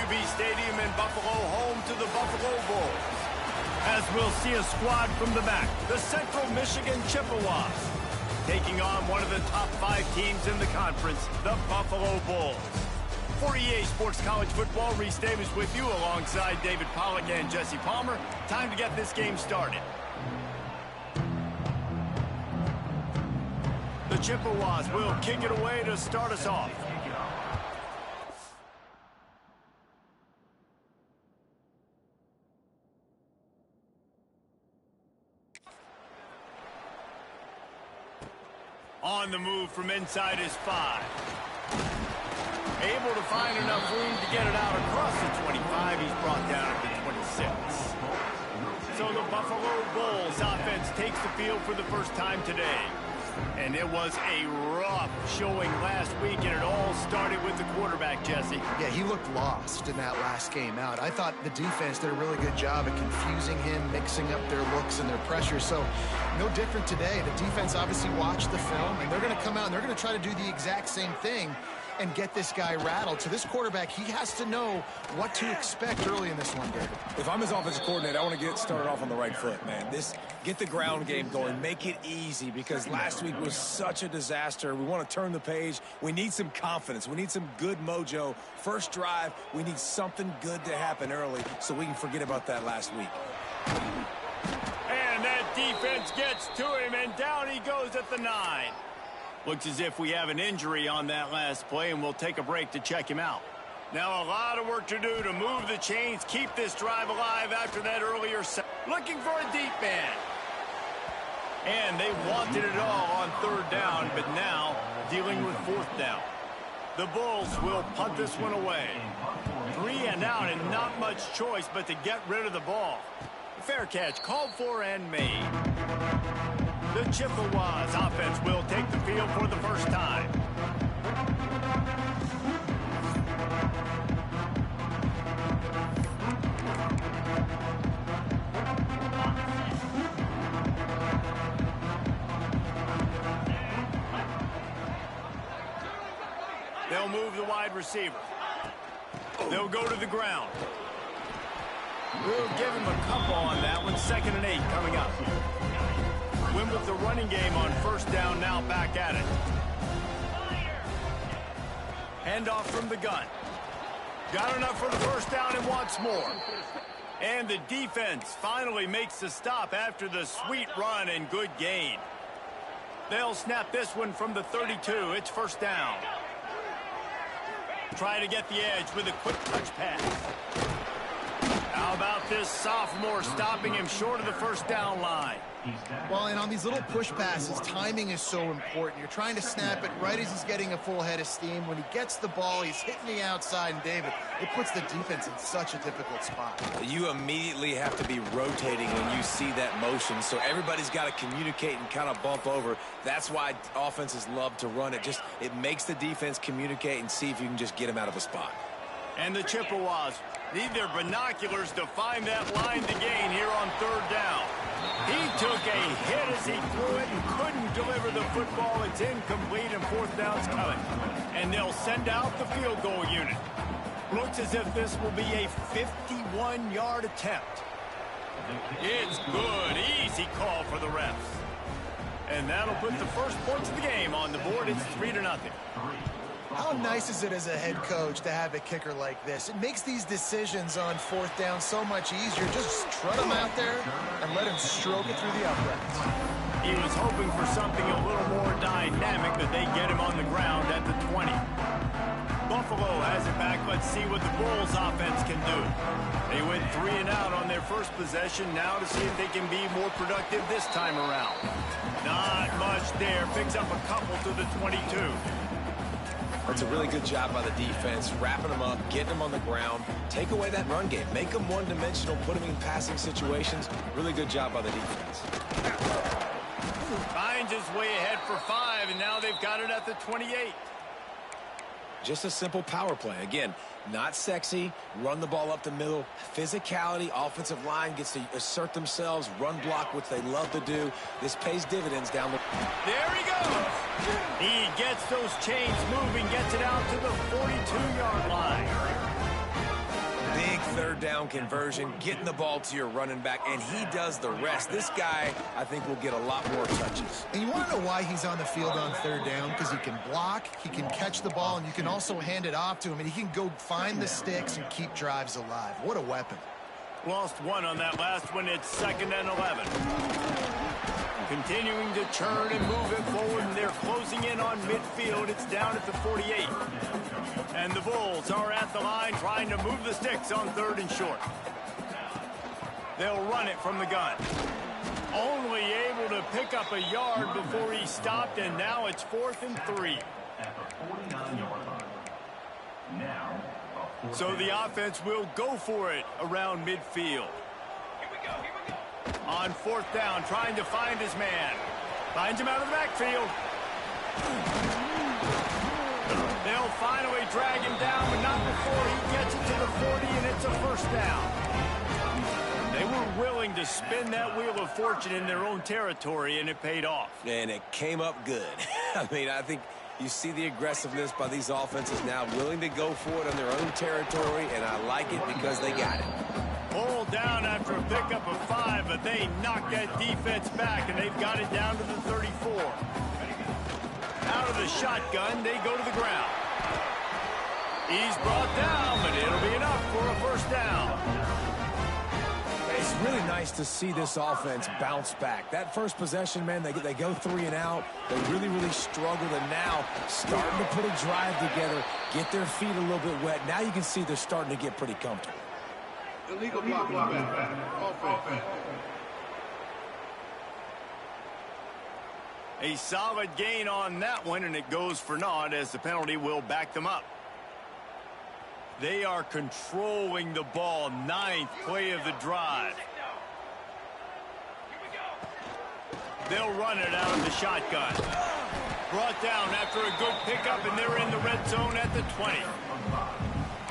UB Stadium in Buffalo, home to the Buffalo Bulls. As we'll see a squad from the back, the Central Michigan Chippewas, taking on one of the top 5 teams in the conference, the Buffalo Bulls. For EA Sports College Football, Reese Davis with you alongside David Pollack and Jesse Palmer. Time to get this game started. The Chippewas will kick it away to start us off. On the move from inside is 5. Able to find enough room to get it out across the 25. He's brought down at the 26. So the Buffalo Bulls offense takes the field for the first time today. And it was a rough showing last week, and it all started with the quarterback, Jesse. Yeah, he looked lost in that last game out. I thought the defense did a really good job of confusing him, mixing up their looks and their pressure. So no different today. The defense obviously watched the film, and they're going to come out and they're going to try to do the exact same thing and get this guy rattled. So this quarterback, he has to know what to expect early in this one, David. If I'm his offensive coordinator, I want to get started off on the right foot, man. Get the ground game going. Make it easy, because last week was such a disaster. We want to turn the page. We need some confidence. We need some good mojo. First drive, we need something good to happen early so we can forget about that last week. And that defense gets to him, and down he goes at the 9. Looks as if we have an injury on that last play, and we'll take a break to check him out. Now a lot of work to do to move the chains, keep this drive alive after that earlier set. Looking for a deep man. And they wanted it all on 3rd down, but now dealing with 4th down. The Bulls will punt this one away. 3 and out, and not much choice but to get rid of the ball. Fair catch called for and made. The Chippewas offense will take the field for the first time. They'll move the wide receiver. They'll go to the ground. We'll give him a couple on that one. 2nd and 8 coming up. Win with the running game on 1st down, now back at it. Handoff from the gun. Got enough for the 1st down and wants more. And the defense finally makes the stop after the sweet run and good gain. They'll snap this one from the 32. It's 1st down. Try to get the edge with a quick touch pass. How about this sophomore stopping him short of the 1st down line? Well, and on these little push passes, timing is so important. You're trying to snap it right as he's getting a full head of steam. When he gets the ball, he's hitting the outside, and David, it puts the defense in such a difficult spot. You immediately have to be rotating when you see that motion, so everybody's got to communicate and kind of bump over. That's why offenses love to run it. It makes the defense communicate and see if you can just get him out of a spot. And the Chippewas need their binoculars to find that line to gain here on 3rd down. He took a hit as he threw it and couldn't deliver the football. It's incomplete, and 4th down's coming. And they'll send out the field goal unit. Looks as if this will be a 51-yard attempt. It's good. Easy call for the refs. And that'll put the first points of the game on the board. It's 3-0. How nice is it as a head coach to have a kicker like this? It makes these decisions on 4th down so much easier. Just trot him out there and let him stroke it through the uprights. He was hoping for something a little more dynamic, but they get him on the ground at the 20. Buffalo has it back. Let's see what the Bulls offense can do. They went 3 and out on their first possession. Now to see if they can be more productive this time around. Not much there. Picks up a couple to the 22. It's a really good job by the defense, wrapping them up, getting them on the ground, take away that run game, make them one-dimensional, put them in passing situations. Really good job by the defense. Finds his way ahead for 5, and now they've got it at the 28. Just a simple power play. Again, not sexy, run the ball up the middle, physicality, offensive line gets to assert themselves, run block, which they love to do. This pays dividends down the... There he goes. He gets those chains moving, gets it out to the 42-yard line. third down conversion, getting the ball to your running back, and he does the rest. This guy, I think, will get a lot more touches. And you want to know why he's on the field on third down? Because he can block, he can catch the ball, and you can also hand it off to him, and he can go find the sticks and keep drives alive. What a weapon. Lost one on that last one. It's 2nd and 11. Continuing to churn and move it forward, and they're closing in on midfield. It's down at the 48. And the Bulls are at the line trying to move the sticks on 3rd and short. They'll run it from the gun. Only able to pick up a yard before he stopped, and now it's 4th and 3. So the offense will go for it around midfield. On 4th down, trying to find his man. Finds him out of the backfield. They'll finally drag him down, but not before he gets it to the 40, and it's a 1st down. They were willing to spin that wheel of fortune in their own territory, and it paid off. And it came up good. I mean, I think you see the aggressiveness by these offenses now, willing to go for it on their own territory, and I like it because they got it. Pulled down after a pickup of 5, but they knocked that defense back, and they've got it down to the 34. Out of the shotgun, they go to the ground. He's brought down, but it'll be enough for a 1st down. It's really nice to see this offense bounce back. That first possession, man, they go 3 and out. They really, really struggled, and now starting to put a drive together, get their feet a little bit wet. Now you can see they're starting to get pretty comfortable. Illegal blocking offense. A solid gain on that one, and it goes for naught as the penalty will back them up. They are controlling the ball. 9th play of the drive. They'll run it out of the shotgun. Brought down after a good pickup, and they're in the red zone at the 20.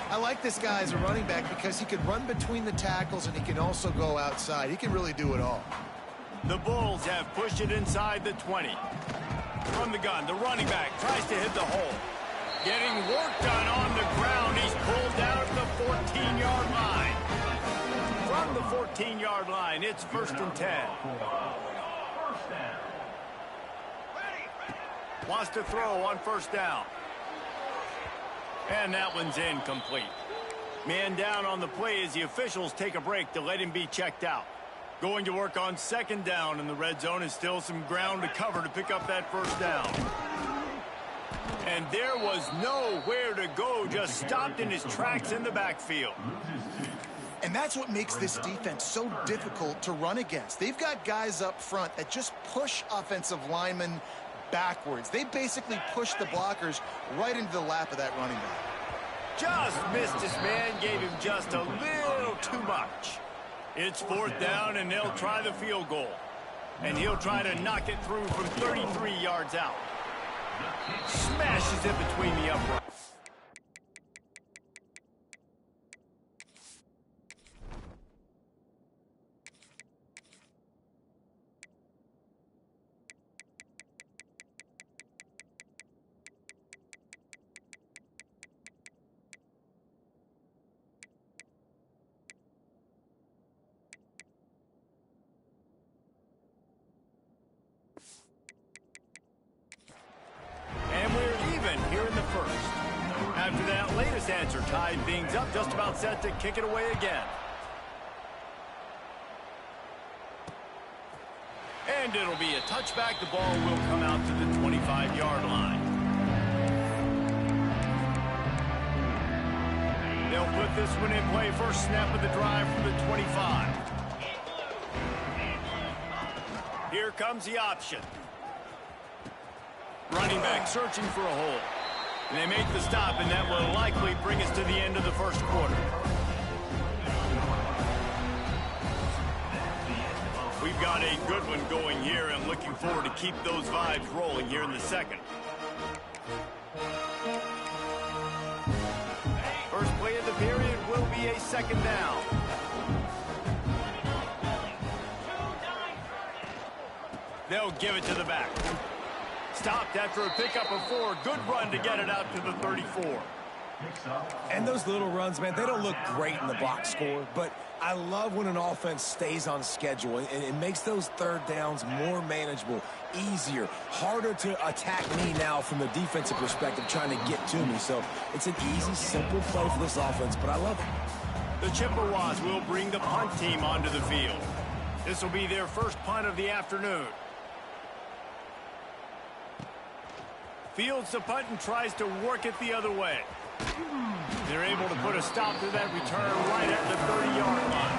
I like this guy as a running back because he can run between the tackles and he can also go outside. He can really do it all. The Bulls have pushed it inside the 20. From the gun, the running back tries to hit the hole. Getting work done on the ground. He's pulled down at the 14-yard line. From the 14-yard line, it's 1st and 10. Wants to throw on 1st down. And that one's incomplete. Man down on the play as the officials take a break to let him be checked out. Going to work on 2nd down in the red zone, and still some ground to cover to pick up that 1st down. And there was nowhere to go, just stopped in his tracks in the backfield. And that's what makes this defense so difficult to run against. They've got guys up front that just push offensive linemen backwards. They basically push the blockers right into the lap of that running back. Just missed his man, gave him just a little too much. It's 4th down, and they'll try the field goal. And he'll try to knock it through from 33 yards out. Smashes it between the uprights. After that latest answer tied things up, just about set to kick it away again. And it'll be a touchback. The ball will come out to the 25-yard line. They'll put this one in play. First snap of the drive from the 25. Here comes the option. Running back searching for a hole. And they make the stop, and that will likely bring us to the end of the first quarter. We've got a good one going here, and looking forward to keep those vibes rolling here in the second. First play of the period will be a 2nd down. They'll give it to the back. Stopped after a pickup of 4. Good run to get it out to the 34. And those little runs, man, they don't look great in the box score, but I love when an offense stays on schedule, and it makes those third downs more manageable, easier, harder to attack me now from the defensive perspective trying to get to me. So it's an easy, simple play for this offense, but I love it. The Chippewas will bring the punt team onto the field. This will be their first punt of the afternoon. Fields the punt and tries to work it the other way. They're able to put a stop to that return right at the 30-yard line.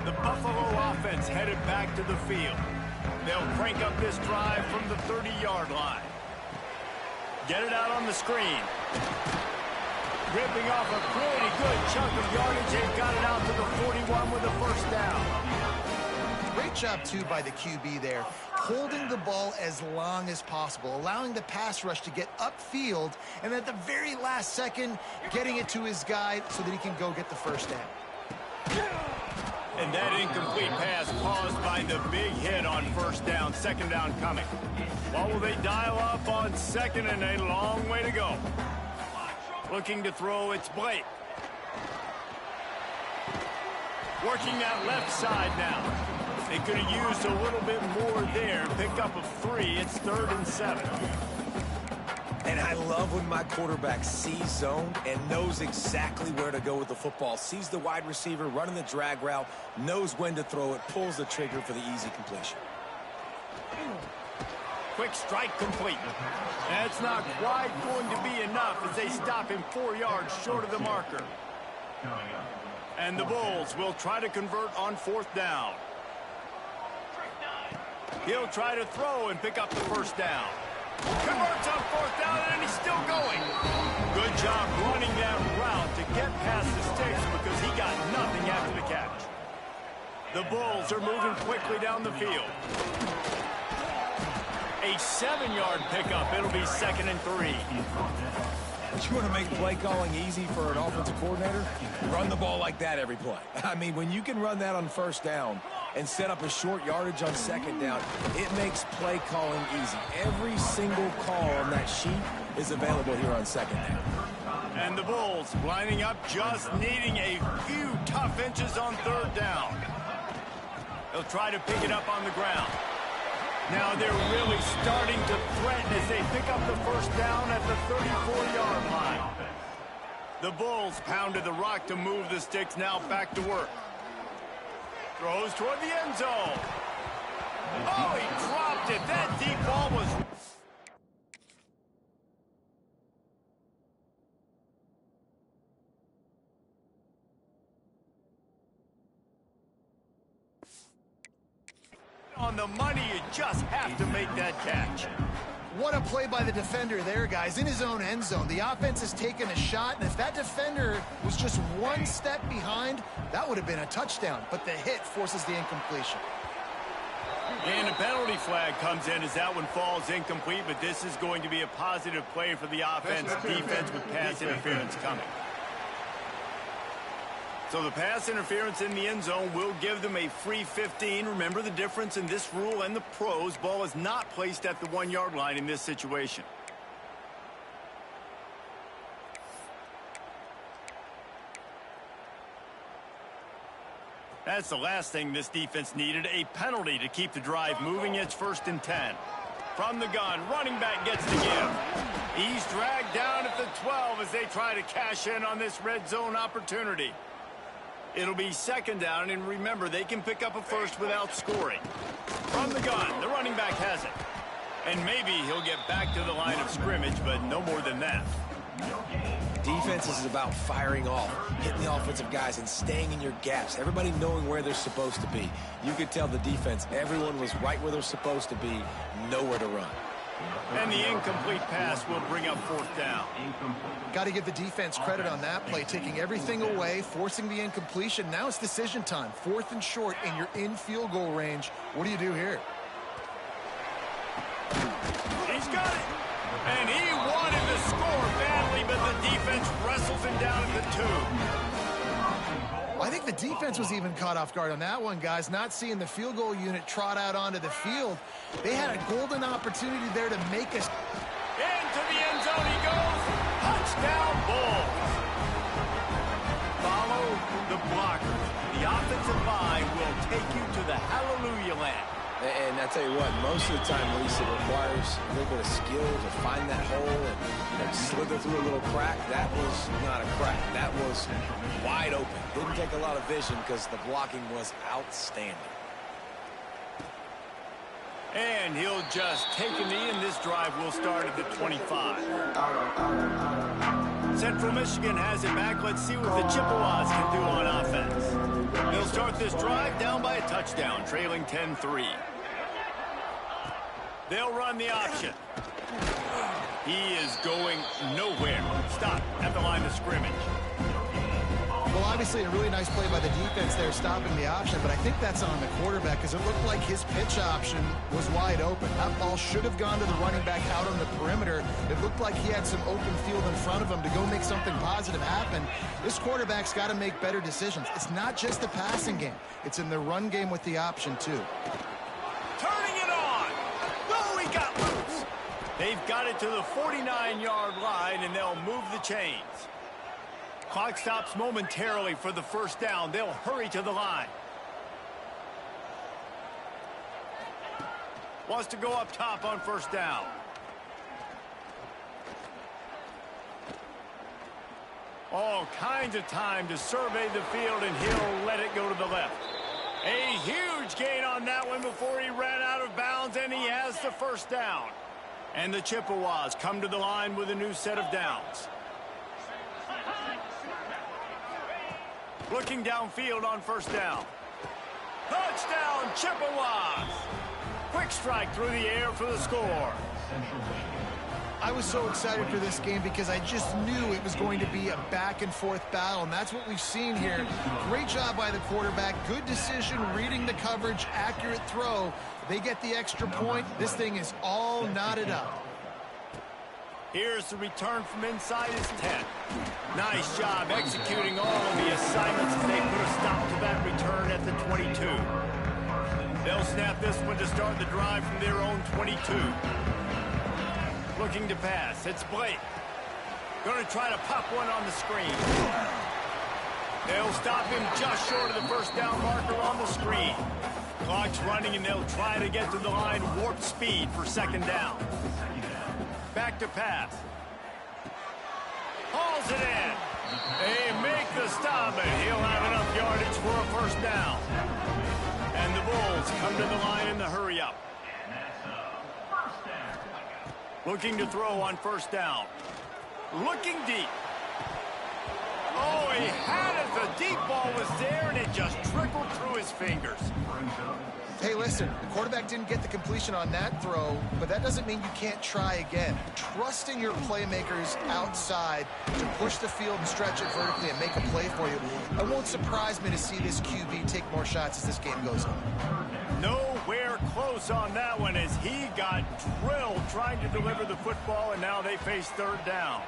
The Buffalo offense headed back to the field. They'll crank up this drive from the 30-yard line. Get it out on the screen. Ripping off a pretty good chunk of yardage. They've got it out to the 41 with a first down. Great job, too, by the QB there, holding the ball as long as possible, allowing the pass rush to get upfield, and at the very last second, getting it to his guy so that he can go get the first down. And that incomplete pass caused by the big hit on first down, second down coming. What will they dial up on second, and a long way to go? Looking to throw, it's Blake. Working that left side now. They could have used a little bit more there. Pick up of 3. It's 3rd and 7. And I love when my quarterback sees zone and knows exactly where to go with the football. Sees the wide receiver running the drag route, knows when to throw it, pulls the trigger for the easy completion. Quick strike complete. That's not quite going to be enough as they stop him 4 yards short of the marker. And the Bulls will try to convert on 4th down. He'll try to throw and pick up the first down. Converts on 4th down, and he's still going. Good job running that route to get past the sticks because he got nothing after the catch. The Bulls are moving quickly down the field. A 7-yard pickup. It'll be 2nd and 3. You want to make play calling easy for an offensive coordinator? Run the ball like that every play. I mean, when you can run that on first down and set up a short yardage on second down, it makes play calling easy. Every single call on that sheet is available here on second down. And the Bulls lining up, just needing a few tough inches on 3rd down. They'll try to pick it up on the ground. Now they're really starting to threaten as they pick up the first down at the 34-yard line. The Bulls pounded the rock to move the sticks, now back to work. Throws toward the end zone. Oh, he dropped it. That deep ball was... on the money, you just have to make that catch. What a play by the defender there, guys. In his own end zone, the offense has taken a shot, and if that defender was just one step behind, that would have been a touchdown. But the hit forces the incompletion. And a penalty flag comes in as that one falls incomplete, but this is going to be a positive play for the offense. Defense with pass interference coming. So the pass interference in the end zone will give them a free 15. Remember the difference in this rule and the pros. Ball is not placed at the 1-yard line in this situation. That's the last thing this defense needed, a penalty to keep the drive moving. It's 1st and 10. From the gun, running back gets the give. He's dragged down at the 12 as they try to cash in on this red zone opportunity. It'll be 2nd down, and remember, they can pick up a first without scoring. From the gun, the running back has it. And maybe he'll get back to the line of scrimmage, but no more than that. Defense is about firing off, hitting the offensive guys, and staying in your gaps. Everybody knowing where they're supposed to be. You could tell the defense, everyone was right where they're supposed to be, nowhere to run. And the incomplete pass will bring up 4th down. Got to give the defense credit on that play, taking everything away, forcing the incompletion. Now it's decision time. 4th and short, and you're in field goal range. What do you do here? He's got it. And he wanted to score badly, but the defense wrestles him down at the 2. I think the defense was even caught off guard on that one, guys. Not seeing the field goal unit trot out onto the field. They had a golden opportunity there to make us. Into the end zone he goes. Touchdown, Bulls. Follow the blocker. The offensive line will take you to the hallelujah land. And I tell you what, most of the time, Lisa, it requires a little bit of skill to find that hole and slither through a little crack. That was not a crack. That was wide open. Didn't take a lot of vision because the blocking was outstanding. And he'll just take a knee, and this drive will start at the 25. Central Michigan has it back. Let's see what the Chippewas can do on offense. They'll start this drive down by a touchdown, trailing 10-3. They'll run the option. He is going nowhere. Stop at the line of scrimmage. Well, obviously a really nice play by the defense there, stopping the option, but I think that's on the quarterback because it looked like his pitch option was wide open. That ball should have gone to the running back out on the perimeter. It looked like he had some open field in front of him to go make something positive happen. This quarterback's got to make better decisions. It's not just the passing game. It's in the run game with the option, too. Turning it on. No, he got loose. They've got it to the 49-yard line, and they'll move the chains. Clock stops momentarily for the first down. They'll hurry to the line. Wants to go up top on first down. All kinds of time to survey the field, and he'll let it go to the left. A huge gain on that one before he ran out of bounds, and he has the first down. And the Chippewas come to the line with a new set of downs. Looking downfield on first down. Touchdown, Chippewas! Quick strike through the air for the score. I was so excited for this game because I just knew it was going to be a back-and-forth battle, and that's what we've seen here. Great job by the quarterback. Good decision, reading the coverage, accurate throw. They get the extra point. This thing is all knotted up. Here's the return from inside his 10. Nice job executing all of the assignments as they put a stop to that return at the 22. They'll snap this one to start the drive from their own 22. Looking to pass. It's Blake. Going to try to pop one on the screen. They'll stop him just short of the first down marker on the screen. Clock's running, and they'll try to get to the line warp speed for second down. Back to pass. Hauls it in. They make the stop, and he'll have enough yardage for a first down. And the Bulls come to the line in the hurry-up. Looking to throw on first down. Looking deep. Oh, he had it. The deep ball was there, and it just trickled through his fingers. Hey, listen, the quarterback didn't get the completion on that throw, but that doesn't mean you can't try again. Trusting your playmakers outside to push the field and stretch it vertically and make a play for you. It won't surprise me to see this QB take more shots as this game goes on. Nowhere close on that one as he got drilled trying to deliver the football, and now they face third down.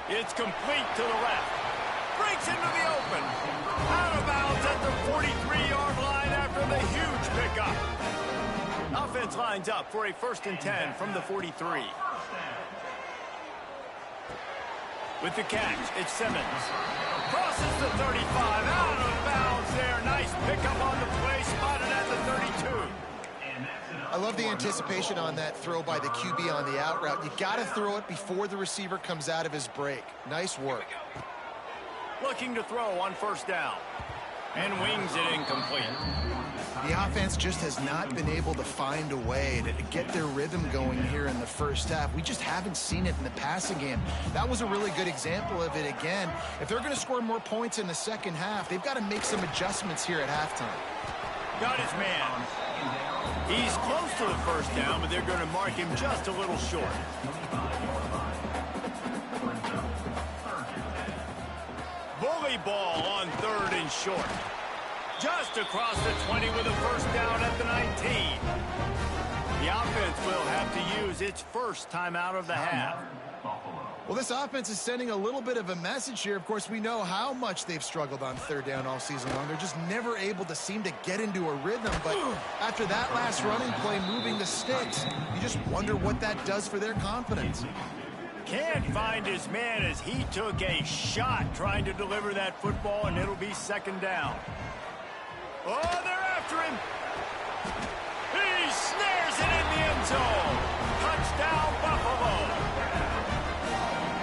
It's complete to the left. Breaks into the open. Out of bounds at the 43-yard line after the huge pickup. Offense lines up for a 1st and 10 from the 43. With the catch, it's Simmons. Crosses the 35. Out of bounds there. Nice pickup on the play. Spotted at the 32. I love the anticipation on that throw by the QB on the out route. You got to throw it before the receiver comes out of his break. Nice work. Looking to throw on first down. And wings it incomplete. The offense just has not been able to find a way to get their rhythm going here in the first half. We just haven't seen it in the passing game. That was a really good example of it again. If they're going to score more points in the second half, they've got to make some adjustments here at halftime. Got his man. He's close to the first down, but they're going to mark him just a little short. Bully ball on 3rd and short. Just across the 20 with a first down at the 19. The offense will have to use its first timeout of the half. Well, this offense is sending a little bit of a message here. Of course, we know how much they've struggled on third down all season long. They're just never able to seem to get into a rhythm. But after that last running play, moving the sticks, you just wonder what that does for their confidence. Can't find his man as he took a shot trying to deliver that football, and it'll be second down. Oh, they're after him. He snares it in the end zone. Touchdown, Buffalo.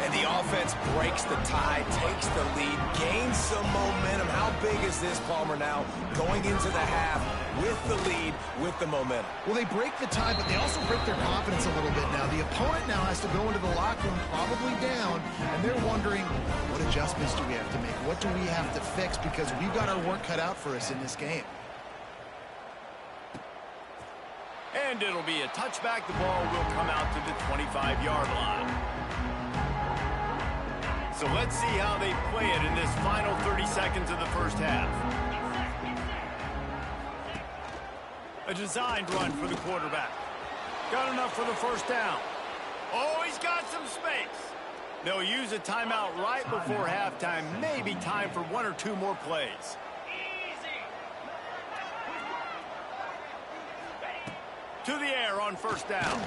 And the offense breaks the tie, takes the lead, gains some momentum. How big is this, Palmer, now going into the half with the lead, with the momentum? Well, they break the tie, but they also break their confidence a little bit now. The opponent now has to go into the locker room probably down, and they're wondering, what adjustments do we have to make? What do we have to fix? Because we've got our work cut out for us in this game. And it'll be a touchback. The ball will come out to the 25-yard line. So let's see how they play it in this final 30 seconds of the first half. A designed run for the quarterback. Got enough for the first down. Oh, he's got some space. They'll use a timeout right before halftime. Maybe time for one or two more plays. To the air on first down.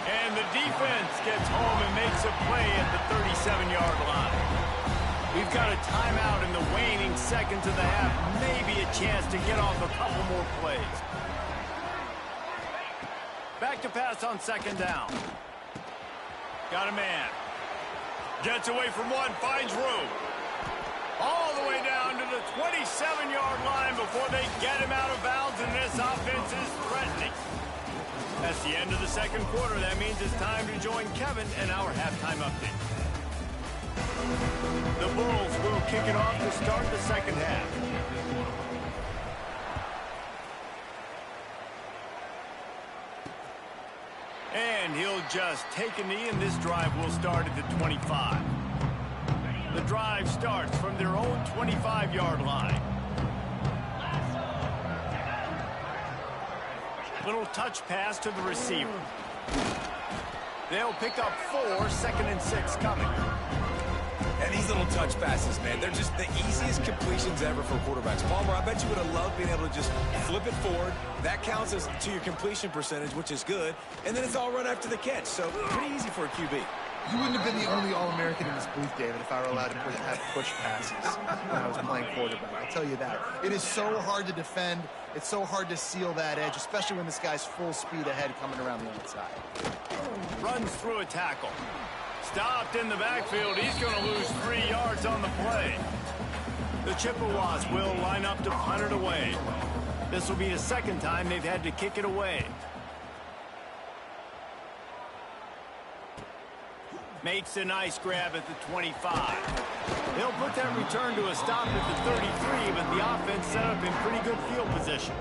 And the defense gets home and makes a play at the 37-yard line. We've got a timeout in the waning seconds of the half. Maybe a chance to get off a couple more plays. Back to pass on second down. Got a man. Gets away from one, finds room. All the way down to the 27-yard line before they get him out of bounds, and this offense is threatening. That's the end of the second quarter. That means it's time to join Kevin and our halftime update. The Bulls will kick it off to start the second half. And he'll just take a knee, and this drive will start at the 25. The drive starts from their own 25-yard line. Little touch pass to the receiver. They'll pick up 4, second and 6 coming. And these little touch passes, man, they're just the easiest completions ever for quarterbacks. Palmer, I bet you would have loved being able to just flip it forward. That counts as to your completion percentage, which is good. And then it's all run after the catch, so pretty easy for a QB. You wouldn't have been the only All-American in this booth, David, if I were allowed to have push passes when I was playing quarterback. I'll tell you that. It is so hard to defend. It's so hard to seal that edge, especially when this guy's full speed ahead coming around the outside. Runs through a tackle. Stopped in the backfield. He's going to lose 3 yards on the play. The Chippewas will line up to punt it away. This will be the second time they've had to kick it away. Makes a nice grab at the 25. They'll put that return to a stop at the 33, but the offense set up in pretty good field position.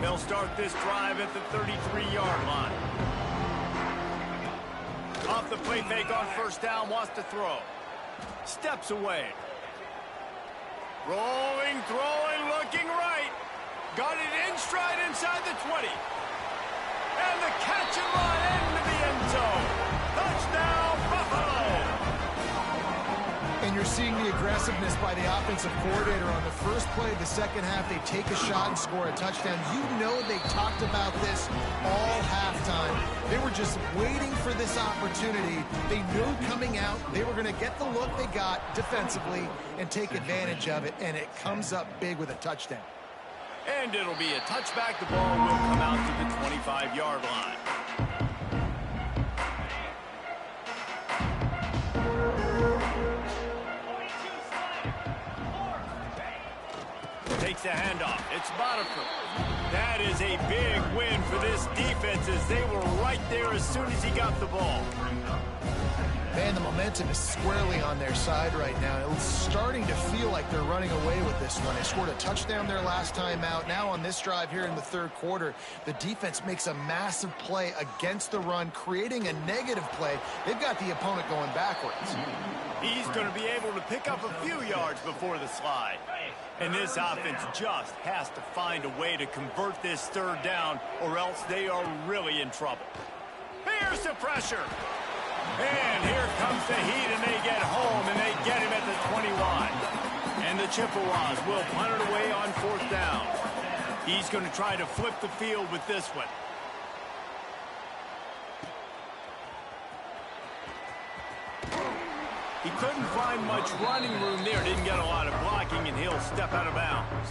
They'll start this drive at the 33-yard line. Off the play fake on first down, wants to throw. Steps away. Rolling, throwing, looking right. Got it in stride inside the 20. And the catch and run into the end zone. Touchdown, Buffalo! And you're seeing the aggressiveness by the offensive coordinator on the first play of the second half. They take a shot and score a touchdown. You know they talked about this all halftime. They were just waiting for this opportunity. They knew coming out they were going to get the look they got defensively and take advantage of it, and it comes up big with a touchdown. And it'll be a touchback. The ball will come out to the 25-yard line. Takes the handoff. It's Botifer. That is a big win for this defense as they were right there as soon as he got the ball. Man, the momentum is squarely on their side right now. It's starting to feel like they're running away with this one. They scored a touchdown their last time out. Now on this drive here in the third quarter, the defense makes a massive play against the run, creating a negative play. They've got the opponent going backwards. He's going to be able to pick up a few yards before the slide. And this offense just has to find a way to convert this third down, or else they are really in trouble. Here's the pressure. And here comes the heat, and they get home, and they get him at the 21. And the Chippewas will punt it away on fourth down. He's going to try to flip the field with this one. He couldn't find much running room there, didn't get a lot of blocking, and he'll step out of bounds.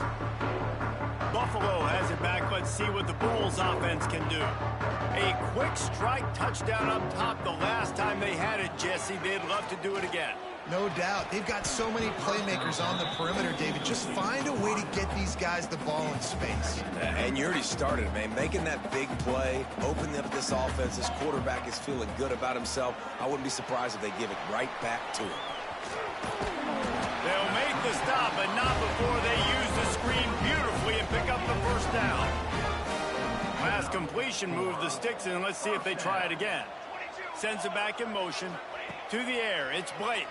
Buffalo has it back. Let's see what the Bulls offense can do. A quick strike touchdown up top the last time they had it, Jesse. They'd love to do it again. No doubt. They've got so many playmakers on the perimeter, David. Just find a way to get these guys the ball in space. And you already started, man. Making that big play, opening up this offense. This quarterback is feeling good about himself. I wouldn't be surprised if they give it right back to him. They'll make the stop, but not before they use the screen beautifully and pick up the first down. Last completion moved the sticks in. Let's see if they try it again. Sends it back in motion. To the air. It's Blake.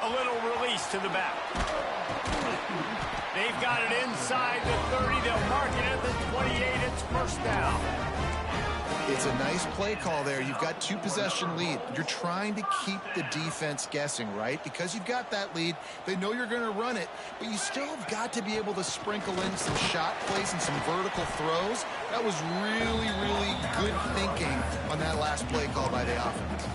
A little release to the back. They've got it inside the 30. They'll mark it at the 28. It's first down. It's a nice play call there. You've got two-possession lead. You're trying to keep the defense guessing, right? Because you've got that lead, they know you're going to run it, but you still have got to be able to sprinkle in some shot plays and some vertical throws. That was really, really good thinking on that last play call by the offense.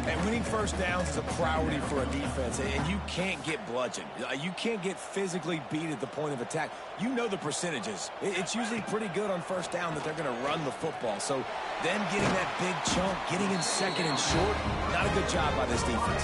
And winning first downs is a priority for a defense, and you can't get bludgeoned. You can't get physically beat at the point of attack. You know the percentages. It's usually pretty good on first down that they're going to run the football. So them getting that big chunk, getting in second and short, not a good job by this defense.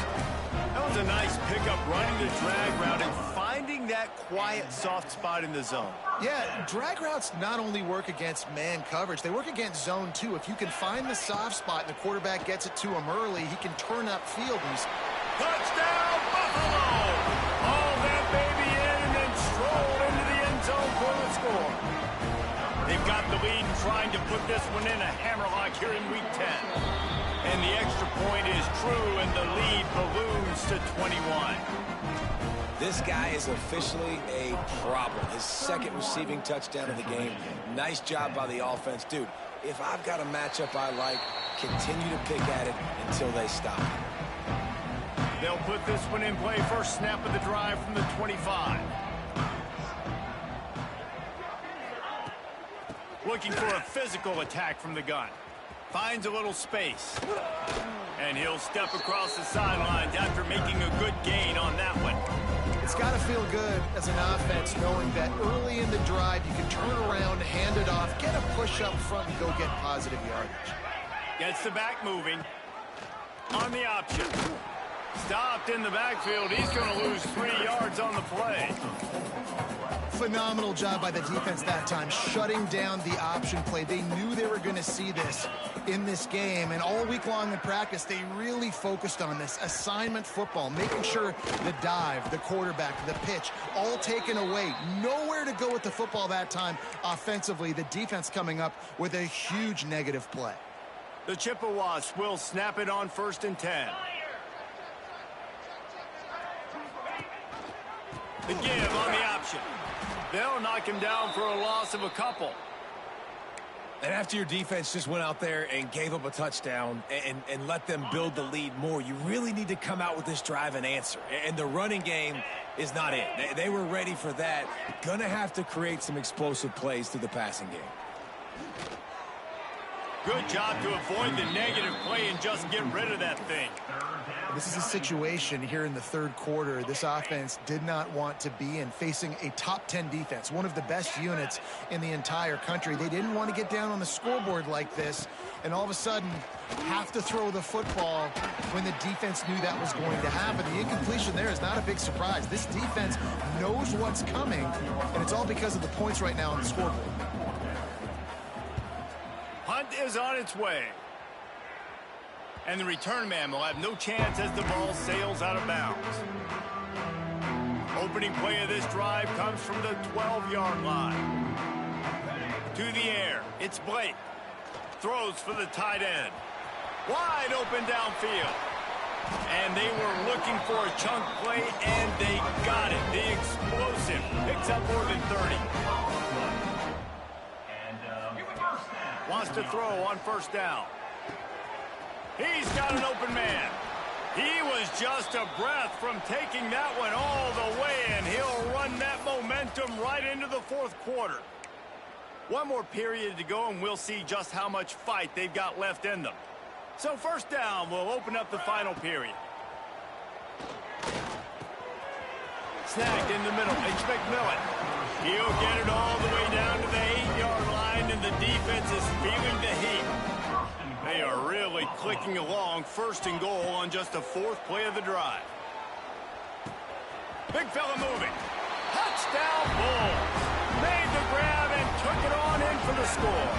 That was a nice pickup, running the drag route and finding that quiet, soft spot in the zone. Yeah, drag routes not only work against man coverage, they work against zone too. If you can find the soft spot and the quarterback gets it to him early, he can turn upfield. Touchdown, Buffalo! Haul that baby in and then stroll into the end zone for the score. They've got the lead and trying to put this one in a hammerlock here in Week 10. And the extra point is true, and the lead balloons to 21. This guy is officially a problem. His second receiving touchdown of the game. Nice job by the offense. Dude, if I've got a matchup I like, continue to pick at it until they stop. They'll put this one in play. First snap of the drive from the 25. Looking for a physical attack from the gun. Finds a little space. And he'll step across the sidelines after making a good gain on that one. It's got to feel good as an offense knowing that early in the drive you can turn around, hand it off, get a push up front, and go get positive yardage. Gets the back moving. On the option. Stopped in the backfield. He's going to lose 3 yards on the play. Phenomenal job by the defense that time, shutting down the option play. They knew they were going to see this in this game, and all week long in practice, they really focused on this assignment football, making sure the dive, the quarterback, the pitch, all taken away. Nowhere to go with the football that time offensively. The defense coming up with a huge negative play. The Chippewas will snap it on 1st and 10. The give on the option. They'll knock him down for a loss of a couple. And after your defense just went out there and gave up a touchdown and let them build the lead more, you really need to come out with this drive and answer. And the running game is not it. They were ready for that. Gonna have to create some explosive plays through the passing game. Good job to avoid the negative play and just get rid of that thing. This is a situation here in the third quarter this offense did not want to be in, facing a top 10 defense, one of the best units in the entire country. They didn't want to get down on the scoreboard like this, and all of a sudden have to throw the football when the defense knew that was going to happen. The incompletion there is not a big surprise. This defense knows what's coming, and it's all because of the points right now on the scoreboard. Hunt is on its way. And the return man will have no chance as the ball sails out of bounds. Opening play of this drive comes from the 12-yard line. To the air, it's Blake. Throws for the tight end. Wide open downfield. And they were looking for a chunk play, and they got it. The explosive picks up more than 30. Wants to throw on first down. He's got an open man. He was just a breath from taking that one all the way, and he'll run that momentum right into the fourth quarter. One more period to go, and we'll see just how much fight they've got left in them. So first down will open up the final period. Snagged in the middle. It's McMillan. He'll get it all the way down to the 8-yard line, and the defense is feeling the heat. They are really clicking along, first and goal on just the fourth play of the drive. Big fella moving. Touchdown Bulls. Made the grab and took it on in for the score.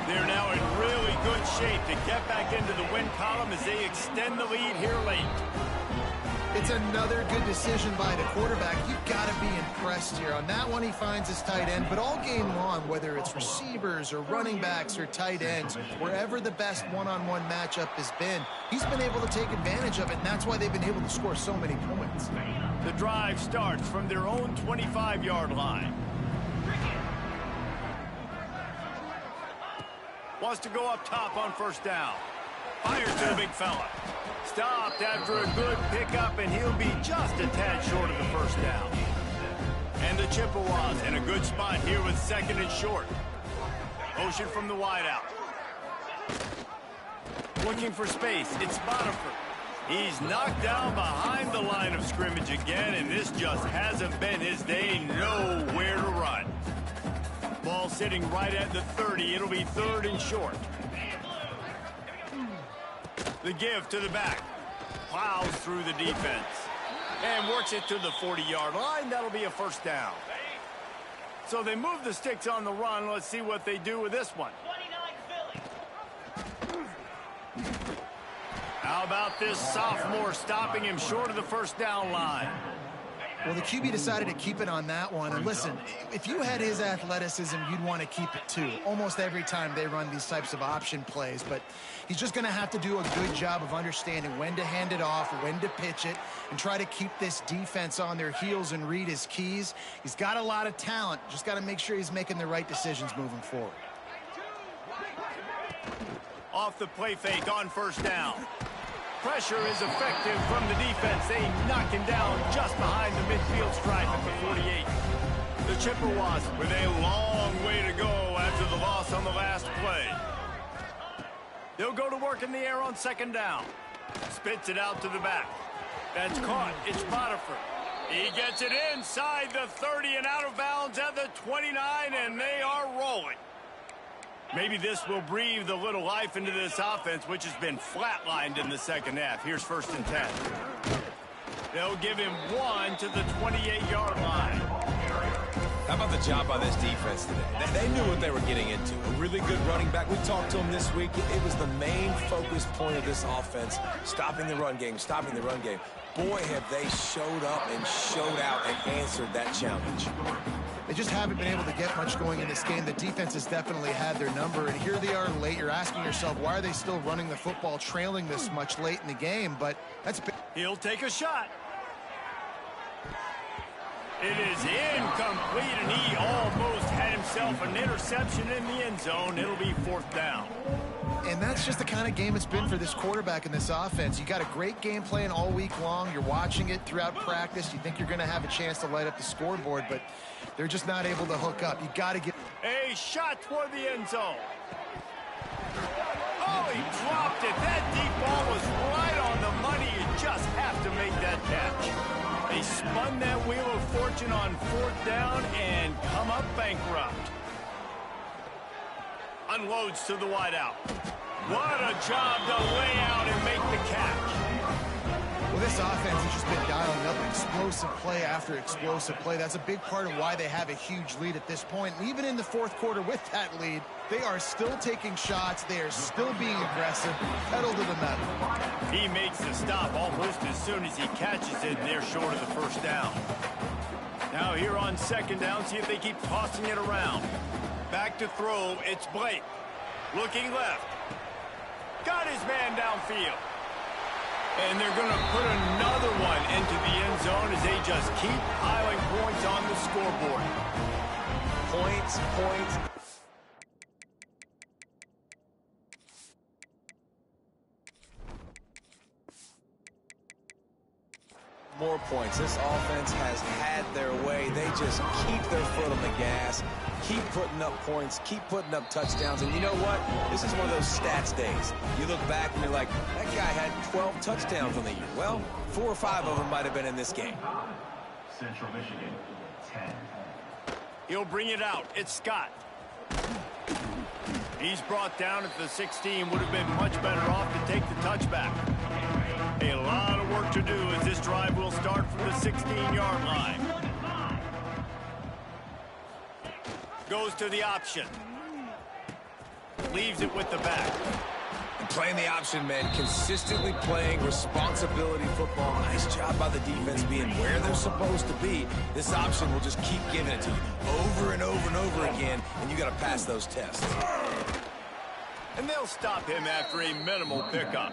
They're now in really good shape to get back into the win column as they extend the lead here late. It's another good decision by the quarterback. You've got to be impressed here. On that one, he finds his tight end, but all game long, whether it's receivers or running backs or tight ends, wherever the best one-on-one matchup has been, he's been able to take advantage of it, and that's why they've been able to score so many points. The drive starts from their own 25-yard line. Wants to go up top on first down. Fires to the big fella. Stopped after a good pickup, and he'll be just a tad short of the first down. And the Chippewas in a good spot here with second and short. Motion from the wideout. Looking for space. It's Botifer. He's knocked down behind the line of scrimmage again, and this just hasn't been his day. Nowhere to run. Ball sitting right at the 30. It'll be third and short. The give to the back. Plows through the defense. And works it to the 40-yard line. That'll be a first down. So they move the sticks on the run. Let's see what they do with this one. How about this sophomore stopping him short of the first down line? Well, the QB decided to keep it on that one. And listen, if you had his athleticism, you'd want to keep it too. Almost every time they run these types of option plays. But he's just going to have to do a good job of understanding when to hand it off, when to pitch it, and try to keep this defense on their heels and read his keys. He's got a lot of talent. Just got to make sure he's making the right decisions moving forward. Off the play fake on first down. Pressure is effective from the defense. They knock him down just behind the midfield stripe at the 48. The Chippewas with a long way to go after the loss on the last play. They'll go to work in the air on second down. Spits it out to the back. That's caught. It's Botifer. He gets it inside the 30 and out of bounds at the 29, and they are rolling. Maybe this will breathe a little life into this offense, which has been flatlined in the second half. Here's first and 10. They'll give him one to the 28-yard line. How about the job by this defense today? They knew what they were getting into. A really good running back. We talked to him this week. It was the main focus point of this offense, stopping the run game, stopping the run game. Boy, have they showed up and showed out and answered that challenge. They just haven't been able to get much going in this game. The defense has definitely had their number, and here they are late. You're asking yourself, why are they still running the football, trailing this much late in the game? But that's... He'll take a shot. It is incomplete, and he almost had himself an interception in the end zone. It'll be fourth down. And that's just the kind of game it's been for this quarterback in this offense. You got a great game plan all week long. You're watching it throughout practice. You think you're going to have a chance to light up the scoreboard, but they're just not able to hook up. You got to get a shot toward the end zone. Oh, he dropped it. That deep ball was right on the money. You just have to make that catch. They spun that wheel of fortune on fourth down and come up bankrupt. Unloads to the wideout. What a job to lay out and make the catch. Well, this offense has just been dialing up explosive play after explosive play. That's a big part of why they have a huge lead at this point. And even in the fourth quarter with that lead, they are still taking shots. They are still being aggressive, pedal to the metal. He makes the stop almost as soon as he catches it, and they're short of the first down. Now here on second down, see if they keep tossing it around. Back to throw, it's Blake. Looking left. Got his man downfield. And they're going to put another one into the end zone as they just keep piling points on the scoreboard. Points, points. More points. This offense has had their way. They just keep their foot on the gas, keep putting up points, keep putting up touchdowns. And you know what? This is one of those stats days. You look back and you're like, that guy had 12 touchdowns on the year. Well, 4 or 5 of them might have been in this game. Central Michigan, 10. He'll bring it out. It's Scott. He's brought down at the 16. Would have been much better off to take the touchback. A lot of work to do as this drive will start from the 16-yard line. Goes to the option. Leaves it with the back. Playing the option, man, consistently playing responsibility football. Nice job by the defense being where they're supposed to be. This option will just keep giving it to you over and over and over again, and you got to pass those tests. And they'll stop him after a minimal pickup.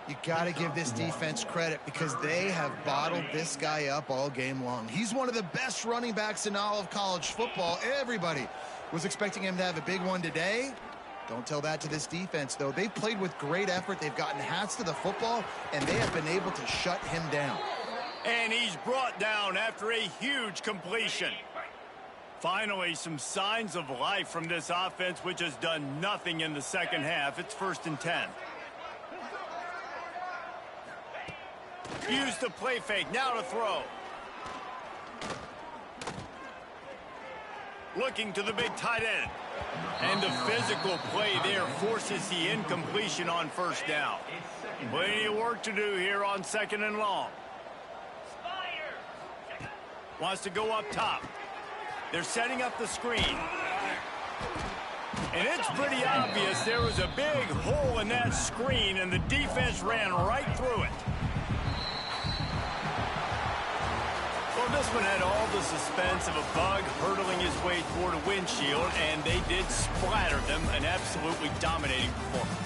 You got to give this defense credit because they have bottled this guy up all game long. He's one of the best running backs in all of college football. Everybody was expecting him to have a big one today. Don't tell that to this defense, though. They've played with great effort. They've gotten hats to the football, and they have been able to shut him down. And he's brought down after a huge completion. Finally, some signs of life from this offense, which has done nothing in the second half. It's 1st and 10. Use the play fake. Now to throw. Looking to the big tight end. And the physical play there forces the incompletion on first down. Plenty of work to do here on 2nd and long. Wants to go up top. They're setting up the screen. And it's pretty obvious there was a big hole in that screen, and the defense ran right through it. Well, this one had all the suspense of a bug hurtling his way toward a windshield, and they did splatter them, an absolutely dominating performance.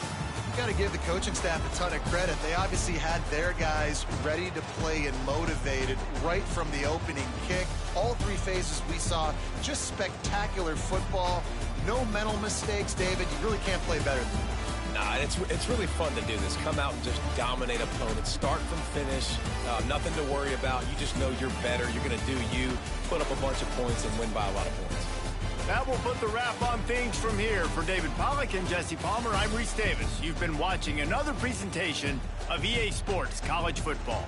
Got to give the coaching staff a ton of credit. They obviously had their guys ready to play and motivated right from the opening kick. All 3 phases we saw just spectacular football. No mental mistakes, David. You really can't play better than that. Nah, it's really fun to do this. Come out and just dominate opponents. Start from finish. Nothing to worry about. You just know you're better. You're going to do you, put up a bunch of points, and win by a lot of points. That will put the wrap on things from here. For David Pollack and Jesse Palmer, I'm Reese Davis. You've been watching another presentation of EA Sports College Football.